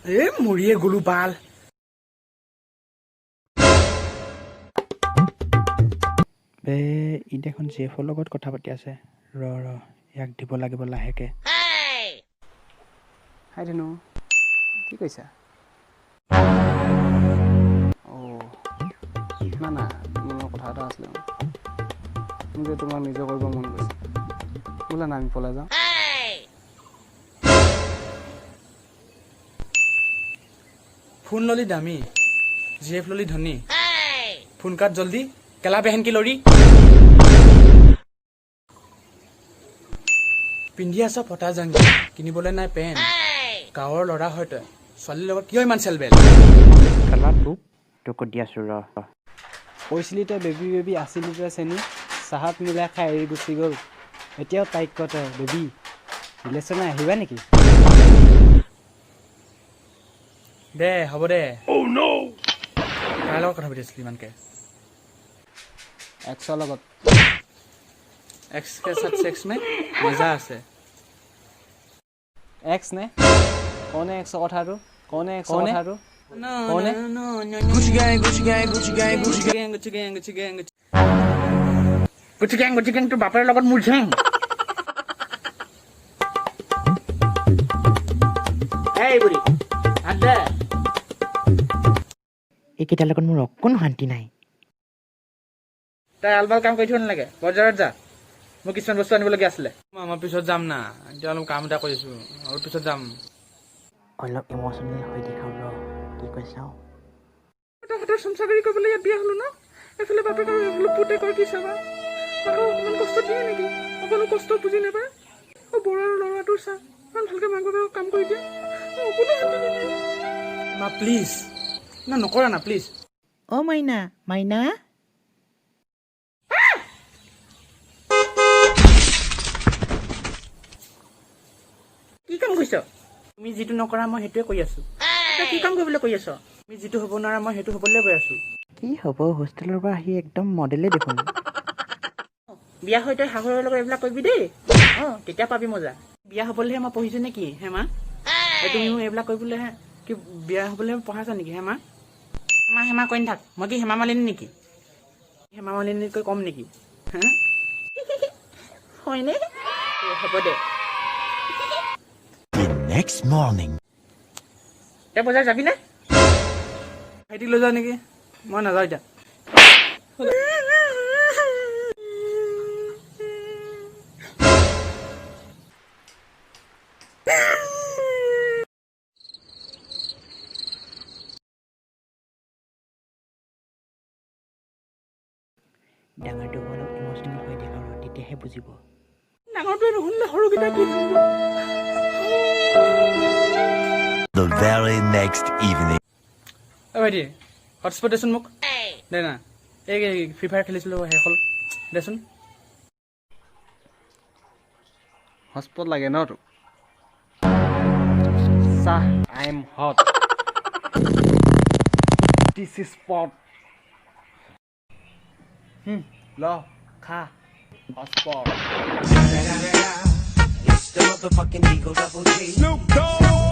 মৰিয়ে গ'লো বাল। বে ই দেখোন জেফৰ লগত কথা পাতি আছে। ৰ ইয়াক দিব লাগিব লাহেকে। হাই ধেনু, কি কৈছা? না মোৰ কথা এটা আছিলে। মোক যে তোমাক নিজৰ কৰিব মন গৈছে। বোলা না আমি পলাই যাওঁ। ফোন ললি দামী, জিএফ ললি ধনী। ফোন কাট জলদি, কেলা বেহেন কি লৰি। পিন্ধি আছ ফটা জাংগি, কিনিবলৈ নাই পেন। গাঁৱৰ ল'ৰা হয় তই, ছোৱালীৰ লগত কিয় ইমান চেলবেল? কালা তোক দি আছো ৰ। কৈছিলি তই বেবী বেবী আছিলি তই চেনি, চাহাত মিলাই খাই এৰি গুচি গ'ল। এতিয়াও তাইক ক তই বেবী, ৰিলেশ্যনে আহিবা নেকি? দে হ'ব দে। কাৰ লগত কথা পাতি আছিলি ইমানকে? এক্সৰ লগত। এক্স কে সাথ সেক্স মে মজা আছে। এক্স নে? কনে এক্সৰ কথাটো? কনে এক্সৰ কথাটো? কনে? Gucci gang, Gucci gang, Gucci gang, Gucci gang, Gucci gang, Gucci gang, Gucci gang, Gucci gang তোৰ বাপেৰ লগত মোৰ ঝেং। এই বুঢ়ী, হাত দে। এইকেইটাৰ লগত মোৰ অকণ শান্তি নাই। তাই আলবাল কাম কৰি থিব নালাগে, বজাৰত যা। মোৰ কিছুমান বস্তু আনিবলগীয়া আছিলে। মই পিছত যাম না, এতিয়া অলপ কাম এটা কৰিছো, আৰু পিছত যাম। অলপ ইম'চনেল হৈ দেখাও ৰ, কি কৈ চাওঁ। তহঁতৰ সংসাৰী কৰিবলৈ ইয়াত বিয়া হলো ন? এফালে বাপেক আৰু এফালে পুতেকৰ কি চাবা? আকৌ অকমান কষ্ট দিয়ে নেকি? অকণো কষ্ট বুজি নাপায়। বৰাৰ ল'ৰাটোৰ চা, ইমান ভালকে মাক বাপেকক কাম কৰি দিয়ে। অকণো শান্তি নিদিয়ে। মা প্লিজ, না নকৰা না প্লিজ। অ' মাইনা, মাইনা। কি কাম কৰিছ? তুমি যিটো নকৰা মই সেইটোৱে কৰি আছো। তই কি কাম কৰিবলৈ কৰি আছ? তুমি যিটো হ'ব নোৱাৰা মই সেইটো হ'বলৈ গৈ আছো। কি হ'ব, হোষ্টেলৰ পৰা আহি একদম মডেলে দেখোন। বিয়া হৈ তই শাহুৰৰ লগত এইবিলাক কৰিবি দেই। তেতিয়া পাবি মজা। বিয়া হ'বলৈহে মই পঢ়িছো নেকি হে মা? তুমি মোক এইবিলাক কৰিবলৈহে কি বিয়া হ'বলৈহে পঢ়াইছা নেকি হে মা? হেমা কৈ নাথাক। মই কি হেমা মালিনী নেকি? হেমা মালিনীতকৈ কম নেকি? হা হয়নে? হ'ব দে। Next morning. তই বজাৰ যাবি নে? ভাইটিক লৈ যাওঁ নেকি? মই নাযাওঁ এতিয়া। ডাঙৰটো অলপ ইম'চনেল হৈ দেখাও ৰ, তেতিয়াহে বুজিব। ডাঙৰটোৱে নুশুনিলে সৰুকেইটা কি শুনিব? The very next evening. ভাইটি হটস্পট দেচোন মোক। দে না, এই ফ্ৰী ফায়াৰ খেলিছিলোঁ শেষ হ'ল, দেচোন। হটস্পট লাগে ন তোক? চাহ, I am hot. This is spot. ল খা hotspot. It's the motherfucking Eagle Double G. Snoop Dogg.